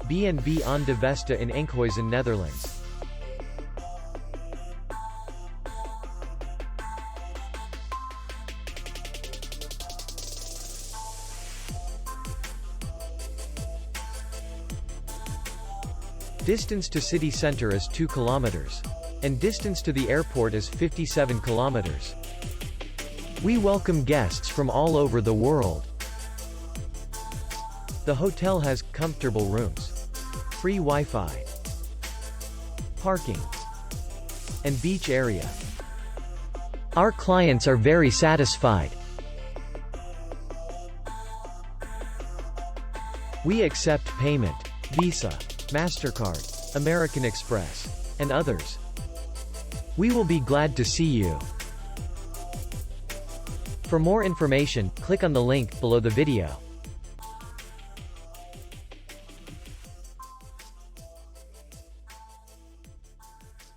B&B Aan de Veste in Enkhuizen, Netherlands. Distance to city center is 2 kilometers. And distance to the airport is 57 kilometers. We welcome guests from all over the world. The hotel has comfortable rooms, free Wi-Fi, parking, and beach area. Our clients are very satisfied. We accept payment, Visa, MasterCard, American Express, and others. We will be glad to see you. For more information, click on the link below the video.